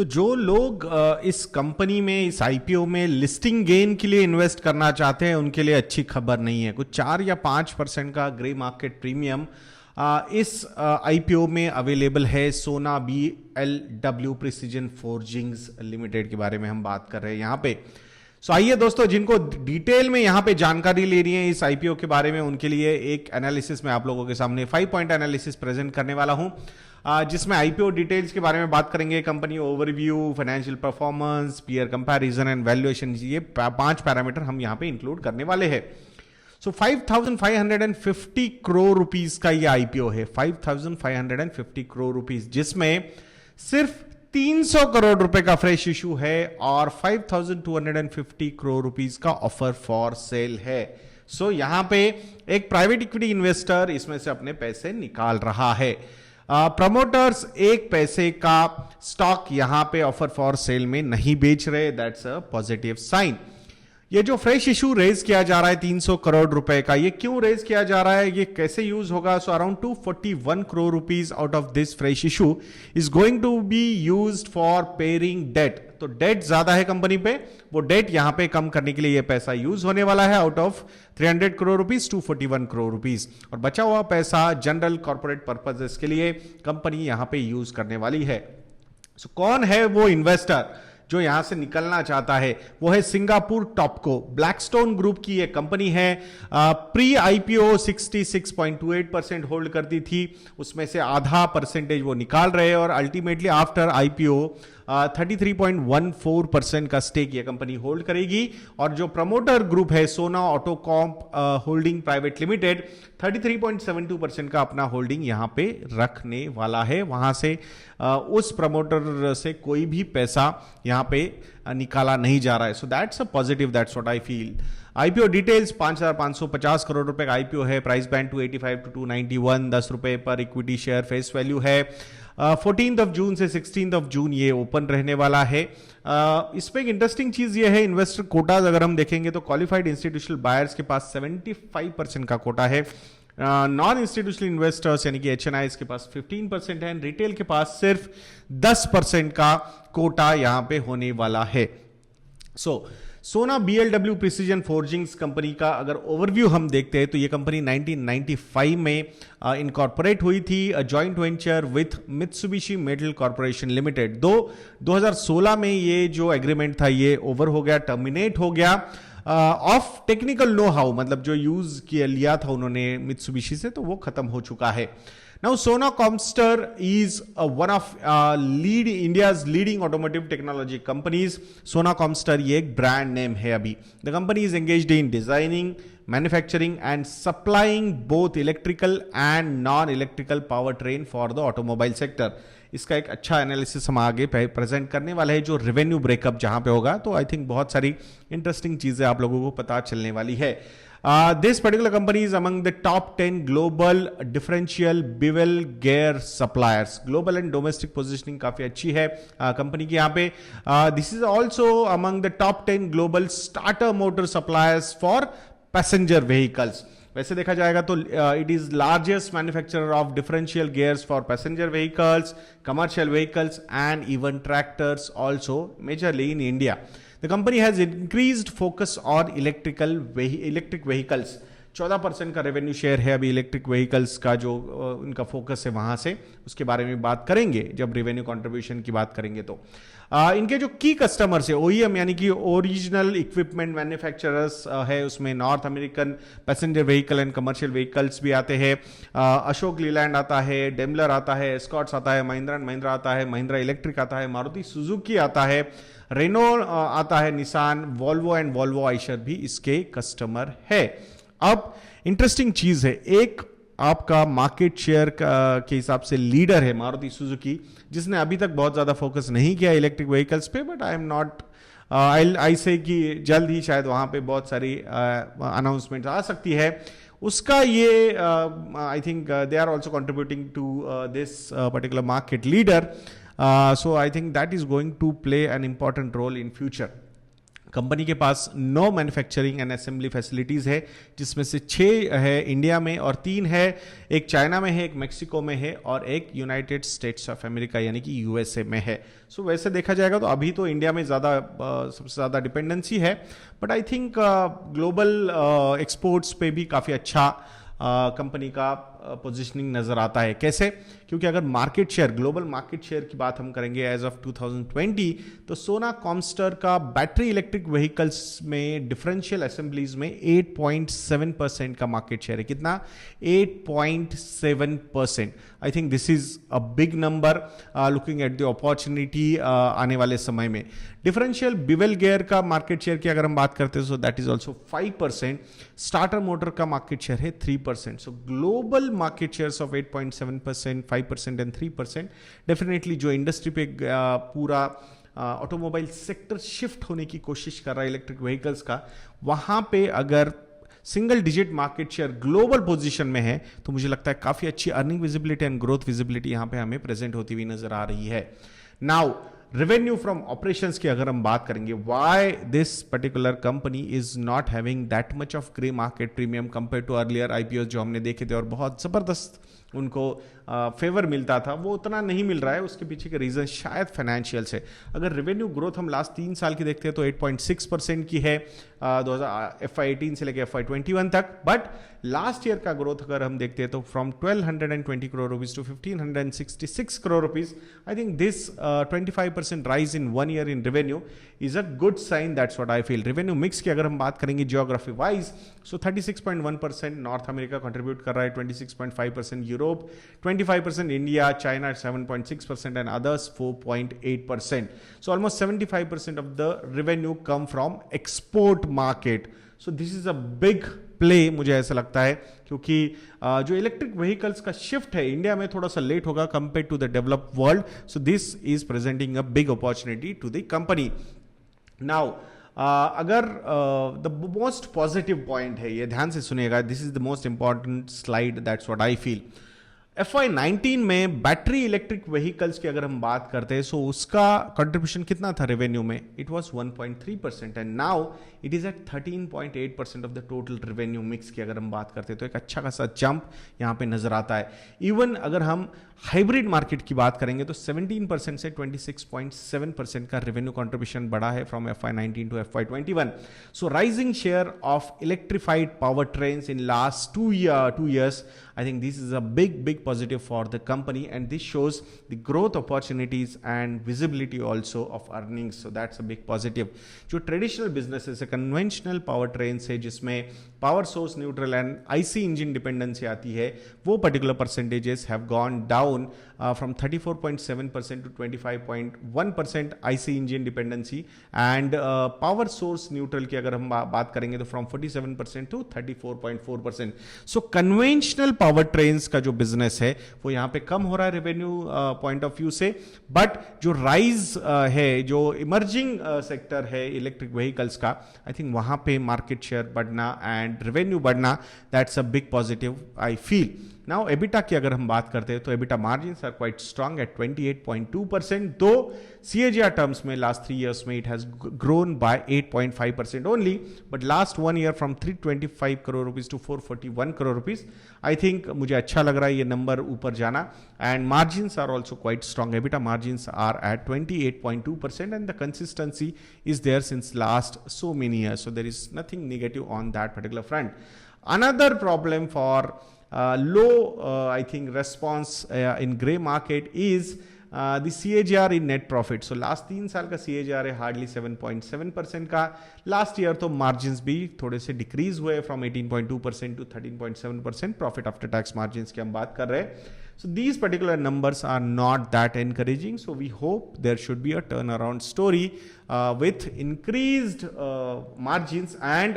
तो जो लोग इस कंपनी में, इस आईपीओ में लिस्टिंग गेन के लिए इन्वेस्ट करना चाहते हैं, उनके लिए अच्छी खबर नहीं है। कुछ 4 या 5% का ग्रे मार्केट प्रीमियम इस आईपीओ में अवेलेबल है। सोना बीएलडब्ल्यू प्रिसीजन फोर्जिंग्स लिमिटेड के बारे में हम बात कर रहे हैं यहाँ पे। सो आइए दोस्तों, जिनको डिटेल में यहाँ पे जानकारी लेनी है इस आईपीओ के बारे में, उनके लिए एक एनालिसिस मैं आप लोगों के सामने 5 पॉइंट एनालिसिस प्रेजेंट करने वाला हूं, जिसमें आईपीओ डिटेल्स के बारे में बात करेंगे, company overview, financial performance, peer comparison and valuation. ये 5 पैरामीटर हम यहाँ पे इंक्लूड करने वाले हैं। सो 5,550 करोड़ रुपीस का ये आईपीओ है, 5,550 करोड़ रुपीस, जिसमें सिर्फ 300 करोड़ रुपए का फ्रेश इशू है और 5,250 करोड़ रुपीस का ऑफर फॉर सेल है। सो यहां पे एक प्राइवेट इक्विटी इन्वेस्टर इसमें से अपने पैसे निकाल रहा है। प्रमोटर्स 1 पैसे का स्टॉक यहां पे ऑफर फॉर सेल में नहीं बेच रहे, दैट्स अ पॉजिटिव साइन। ये जो फ्रेश इशू रेज किया जा रहा है 300 करोड़ रुपए का, ये क्यों रेज किया जा रहा है, ये कैसे यूज होगा? So around 241 crore rupees out of this fresh issue is going to be used for pairing debt. तो डेट ज्यादा है कंपनी पे, वो डेट यहां पे कम करने के लिए ये पैसा यूज होने वाला है। Out of 300 crore rupees 241 crore rupees, और बचा हुआ पैसा जनरल कॉर्पोरेट पर्पसेस के लिए कंपनी यहां पे यूज करने वाली है। सो कौन है वो इन्वेस्टर जो यहां से निकलना चाहता है? वो है सिंगापुर टॉपको, ब्लैकस्टोन ग्रुप की एक कंपनी है। प्री आईपीओ 66.28% होल्ड करती थी, उसमें से आधा परसेंटेज वो निकाल रहे हैं, और अल्टीमेटली आफ्टर आईपीओ 33.14% का स्टेक ये कंपनी होल्ड करेगी। और जो प्रमोटर ग्रुप है सोना ऑटोकॉम्प होल्डिंग प्राइवेट लिमिटेड 33.72% का अपना होल्डिंग यहां पे रखने वाला है। वहां से उस प्रमोटर से कोई भी पैसा यहां पे निकाला नहीं जा रहा है। So that's a positive, that's what I feel. IPO details 5,550 crore रुपए का आईपीओ है। प्राइस बैंड 285 to 291, 10 रुपए पर इक्विटी शेयर फेस वैल्यू है। 14th ऑफ जून से 16th ऑफ जून ये ओपन रहने वाला है। इसमें एक इंटरेस्टिंग चीज ये है, इन्वेस्टर कोटाज अगर हम देखेंगे तो क्वालिफाइड इंस्टीट्यूशनल बायर्स के पास 75% का कोटा है, नॉन इंस्टीट्यूशनल इन्वेस्टर्स यानी कि एचएनआईज के पास 15% है, रिटेल के पास सिर्फ 10% का कोटा यहां पे होने वाला है। सोना बीएलडब्ल्यू प्रिसीजन फोर्जिंग्स कंपनी का अगर ओवरव्यू हम देखते हैं तो ये कंपनी 1995 में इनकॉर्पोरेट हुई थी, joint venture with Mitsubishi metal corporation limited. 2016 में ये जो एग्रीमेंट था ये ओवर हो गया, टर्मिनेट हो गया ऑफ टेक्निकल नो हाउ, मतलब जो यूज लिया था उन्होंने मित्सुबिशी से, तो वो खत्म हो चुका है। Now, Sona Comstar is one of India's leading automotive technology companies. Sona Comstar ये एक brand name है अभी. The company is engaged in designing, manufacturing and supplying both electrical and non-electrical powertrain for the automobile sector. इसका एक अच्छा analysis हम आगे present करने वाले हैं, जो रेवेन्यू ब्रेकअप जहां पे होगा, तो आई थिंक बहुत सारी इंटरेस्टिंग चीजें आप लोगों को पता चलने वाली है। This particular company is among the top 10 global differential bevel gear suppliers. Global and domestic positioning काफी अच्छी है कंपनी की यहाँ पे। This is also among the top 10 global starter motor suppliers for passenger vehicles. वैसे देखा जाएगा तो it is largest manufacturer of differential gears for passenger vehicles, commercial vehicles and even tractors also majorly in India. The company has increased focus on electric vehicles. 14% का revenue share है अभी electric vehicles का, जो उनका focus है वहां से, उसके बारे में बात करेंगे जब रेवेन्यू कंट्रीब्यूशन की बात करेंगे। तो इनके जो की कस्टमर्स है ओईएम यानी कि ओरिजिनल इक्विपमेंट मैन्युफैक्चरर्स है, उसमें north American passenger vehicle and commercial vehicles भी आते हैं। अशोक लीलैंड आता है, डेमलर आता है, एस्कॉट्स आता है, महिंद्रा एंड महिंद्रा आता है, महिंद्रा इलेक्ट्रिक आता है, मारुति सुजुकी आता है, रेनो आता है, Nissan, Volvo and Volvo Eicher भी इसके कस्टमर है। अब इंटरेस्टिंग चीज है, एक आपका मार्केट शेयर के हिसाब से लीडर है मारुति सुजुकी, जिसने अभी तक बहुत ज्यादा फोकस नहीं किया इलेक्ट्रिक व्हीकल्स पे, but I am not I से कि जल्द ही शायद वहां पे बहुत सारी अनाउंसमेंट आ सकती है। उसका ये I think they are also contributing to this particular market leader, so I think that is going to play an important role in future. Company के पास 9 मैन्युफैक्चरिंग एंड असेंबली फैसिलिटीज़ है, जिसमें से 6 है इंडिया में और 3 है, एक चाइना में है, एक मेक्सिको में है और एक यूनाइटेड स्टेट्स ऑफ अमेरिका यानी कि यूएसए में है। सो वैसे देखा जाएगा तो अभी तो इंडिया में सबसे ज़्यादा डिपेंडेंसी है, but I think global exports पे भी काफ़ी अच्छा कंपनी का पोजीशनिंग नज़र आता है। कैसे? क्योंकि अगर market share, global market share की बात हम करेंगे एज ऑफ 2020, तो सोना कॉमस्टर का बैटरी इलेक्ट्रिक व्हीकल्स में डिफरेंशियल असेंबलीज में 8.7% का मार्केट शेयर है। कितना? 8.7%। आई think this is a big number looking at the opportunity आने वाले समय में। डिफरेंशियल बिवेल गियर का मार्केट शेयर की अगर हम बात करते हैं so that is also 5%। Starter motor का मार्केट शेयर है 3%। सो global market shares of 8.7%, 5% and 3%। Definitely जो इंडस्ट्री पे पूरा ऑटोमोबाइल सेक्टर शिफ्ट होने की कोशिश कर रहा है इलेक्ट्रिक व्हीकल्स का, वहां पे अगर single digit market share global position में है तो मुझे लगता है काफी अच्छी earning visibility and growth visibility यहां पे हमें प्रेजेंट होती हुई नजर आ रही है। नाउ रेवेन्यू फ्रॉम ऑपरेशंस की अगर हम बात करेंगे, why this particular company is not having that much of grey market premium compare to earlier IPO जो हमने देखे थे और बहुत जबरदस्त उनको फेवर मिलता था, वो उतना नहीं मिल रहा है। उसके पीछे के रीजन शायद फाइनेंशियल से। अगर रेवेन्यू ग्रोथ हम लास्ट 3 साल की देखते हैं तो 8.6% की है FY18 से लेकर FY21 तक, बट लास्ट ईयर का ग्रोथ अगर हम देखते हैं तो from 1220 crore rupees to 1566 crore rupees. I think this 25% rise in 1 year in revenue is a good sign, that's what I feel. Revenue mix की अगर हम बात करेंगे geography wise, so 36.1% North America contribute कर रहा है, 26.5% Europe, 25% India, China 7.6% and others 4.8%. So almost 75% of the revenue come from export market. So this is a big play मुझे ऐसा लगता है, क्योंकि जो इलेक्ट्रिक व्हीकल्स का शिफ्ट है इंडिया में थोड़ा सा लेट होगा compare to the developed world. So this is presenting a big opportunity to the company. Now अगर द मोस्ट पॉजिटिव पॉइंट है, ये ध्यान से सुनिएगा, this is the most important slide, that's what I feel. FY19 में battery electric vehicles की अगर हम बात करते हैं, सो उसका कंट्रीब्यूशन कितना था रेवेन्यू में? It was 1.3% and now it is at 13.8% of the total revenue mix की अगर हम बात करते हैं, तो एक अच्छा खासा जंप यहां पे नजर आता है. इवन अगर हम हाइब्रिड मार्केट की बात करेंगे तो 17% से 26.7% का रेवेन्यू कंट्रीब्यूशन बढ़ा है from FY19 to FY21. So rising share of electrified powertrains in last 2 years, I think this is a big positive for the company, and this shows the growth opportunities and visibility also of earnings. So that's a big positive. जो traditional businesses है, conventional powertrains है, जिसमें power source neutral and IC engine dependency आती है, वो particular percentages have gone down from 34.7% to 25.1% IC engine dependency, and power source neutral की अगर हम बात करेंगे तो from 47% to 34.4%. So conventional powertrains का जो बिजनेस है वो यहां पे कम हो रहा है रेवेन्यू पॉइंट ऑफ व्यू से, बट जो राइज है, जो इमर्जिंग सेक्टर है इलेक्ट्रिक व्हीकल्स का, आई थिंक वहां पे मार्केट शेयर बढ़ना एंड रेवेन्यू बढ़ना, that's a big positive I feel. Now EBITDA की अगर हम बात करते हैं तो EBITDA margins are quite strong at 28.2%, though CAGR terms में लास्ट 3 years में it has grown by 8.5% only, but last 1 year from 325 crore rupees to 441 crore rupees. I think मुझे अच्छा लग रहा है ये नंबर ऊपर जाना, and margins are also quite strong. EBITDA margins are at 28.2% and the consistency is there since last so many years, so there is nothing negative on that particular front. Another problem for low I think response in gray market is the CAGR in net profit. So last 3 साल का CAGR है hardly 7.7% का. Last year तो margins भी थोड़े से decrease हुए from 18.2% to 13.7% profit after tax margins की हम बात कर रहे हैं. So these particular numbers are not that encouraging. So we hope there should be a turnaround story with increased margins and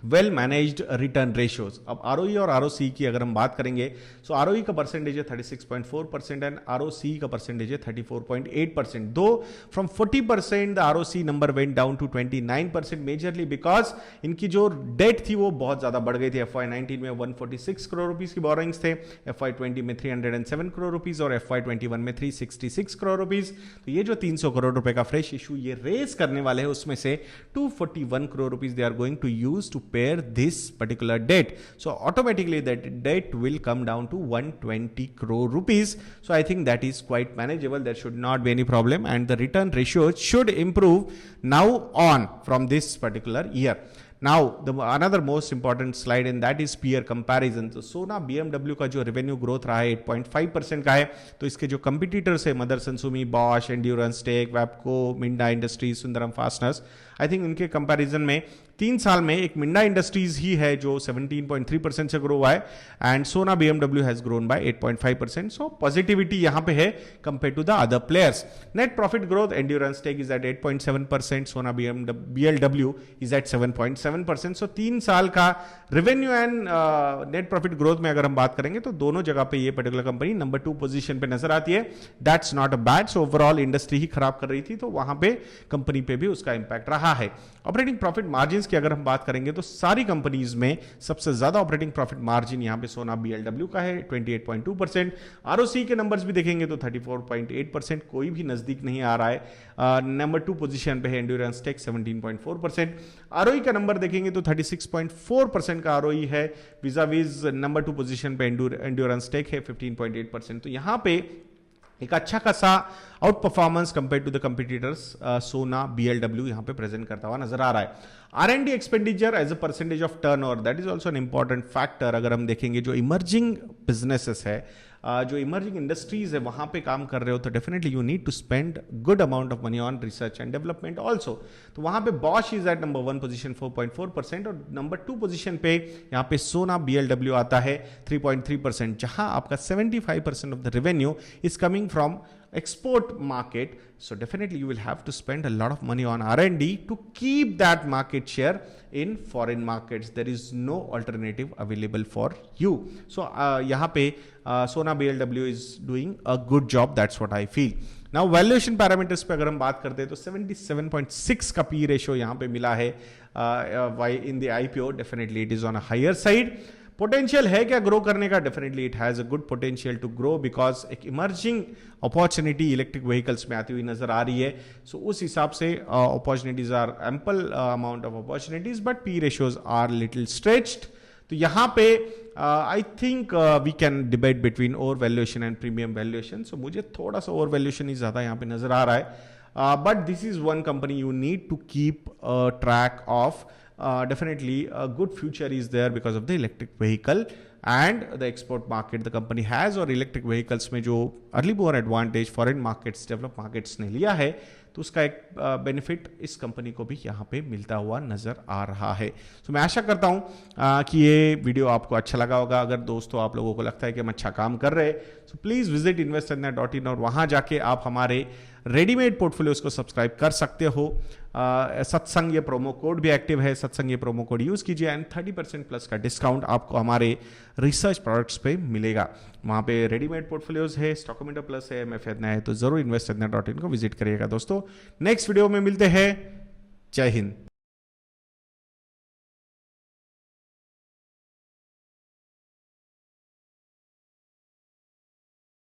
well managed return ratios. अब ROE और ROC की अगर हम बात करेंगे, सो आरओई का परसेंटेज है 36.4% एंड आरओसी का परसेंटेज है 34.8%। Though from 40% the ROC number went down to 29%, majorly because इनकी जो डेट थी वो बहुत ज्यादा बढ़ गई थी। FY19 में 146 करोड़ रुपीस की बोरोइंग्स थे, FY20 में 307 करोड़ रुपीस और FY21 में 366 करोड़ रुपीस। तो ये जो 300 करोड़ रुपए का फ्रेश इशू ये रेज करने वाले हैं, उसमें से 241 crore rupees they are going to use to pay this particular debt. So automatically that debt will come down to 120 crore rupees. So I think that is quite manageable. There should not be any problem and the return ratio should improve now on from this particular year. Now the another most important slide and that is peer comparison. तो सोना BMW का जो revenue growth रहा है 8.5% का है, तो इसके जो कंपिटिटर्स है Motherson Sumi, Bosch, Endurance Tech, Wabco, Minda Industries, Sundaram Fasteners, I think इनके कंपैरिजन में 3 साल में एक मिंडा इंडस्ट्रीज ही है जो 17.3% से ग्रो हुआ है and Sona BMW has grown by 8.5%. So positivity यहां पे है compare to the other players. Net profit growth Endurance Tech is at 8.7%, Sona BLW is eight 7.7%. सो 3 साल का revenue and net profit growth में अगर हम बात करेंगे तो दोनों जगह पे ये पर्टिकुलर कंपनी नंबर 2 पोजीशन पे नजर आती है. That's not a bad. So overall industry ही खराब कर रही थी तो वहां पे कंपनी पे भी उसका इंपैक्ट रहा है. ऑपरेटिंग प्रॉफिट मार्जिन की अगर हम बात करेंगे तो सारी कंपनीज में सबसे ज्यादा ऑपरेटिंग प्रॉफिट मार्जिन यहां पे सोना BLW का है 28.2%. आरओसी के नंबर्स भी देखेंगे तो 34.8%, कोई भी नजदीक नहीं आ रहा है. नंबर 2 पोजीशन पे है एंड्योरेंस टेक 17.4%. आरओई का नंबर देखेंगे तो 36.4% का आरओई है, विजाविज नंबर 2 पोजीशन पे एंड्योरेंस टेक है 15.8%. तो यहां पे एक अच्छा खासा outperformance compare to the competitors Sona BLW यहां पे प्रेजेंट करता हुआ नजर आ रहा है. R&D expenditure as a percentage of turnover, that is also an important factor. अगर हम देखेंगे जो इमर्जिंग बिजनेसेस है, जो इमर्जिंग इंडस्ट्रीज है, वहां पे काम कर रहे हो तो definitely you need to spend good amount of money on research and development also. तो वहां पे Bosch is at number 1 position 4.4% और नंबर 2 पोजीशन पे यहां पे सोना BLW आता है 3.3%, जहां आपका 75% of the revenue is coming from export market. So definitely you will have to spend a lot of money on R&D to keep that market share in foreign markets. There is no alternative available for you. So यहाँ पे सोना BLW is doing a good job. That's what I feel. Now valuation parameters पे अगर हम बात करते हैं तो 77.6 का P ratio यहाँ पे मिला है in the IPO. Definitely it is on a higher side. Potential है क्या ग्रो करने का? Definitely it has a good potential to grow because एक इमर्जिंग अपॉर्चुनिटी इलेक्ट्रिक व्हीकल्स में आती हुई नजर आ रही है. सो उस हिसाब से opportunities are ample amount of opportunities but P ratios are little stretched. तो यहां पे I think we can debate between over valuation and premium valuation. So मुझे थोड़ा सा ओवर वैल्यूएशन ही ज्यादा यहां पे नजर आ रहा है. But this is one company you need to keep track of. Definitely a good future is there because of the electric vehicle and the export market the company has. और electric vehicles में जो early mover advantage foreign markets, developed markets ने लिया है तो उसका एक benefit इस कंपनी को भी यहाँ पे मिलता हुआ नजर आ रहा है. तो मैं आशा करता हूँ कि ये वीडियो आपको अच्छा लगा होगा. अगर दोस्तों आप लोगों को लगता है कि हम अच्छा काम कर रहे हैं तो प्लीज़ विजिट investindia.in और वहाँ जाके आप हमारे रेडीमेड पोर्टफोलियोज को सब्सक्राइब कर सकते हो. सत्संग ये प्रोमो कोड भी एक्टिव है, सत्संग ये प्रोमो कोड यूज कीजिए एंड 30% प्लस का डिस्काउंट आपको हमारे रिसर्च प्रोडक्ट्स पे मिलेगा. वहाँ पे रेडीमेड पोर्टफोलियोज है, स्टॉकोमीटर प्लस है, MF है, तो जरूर investindia.in को विजिट करिएगा. दोस्तों नेक्स्ट वीडियो में मिलते हैं. जय हिंद.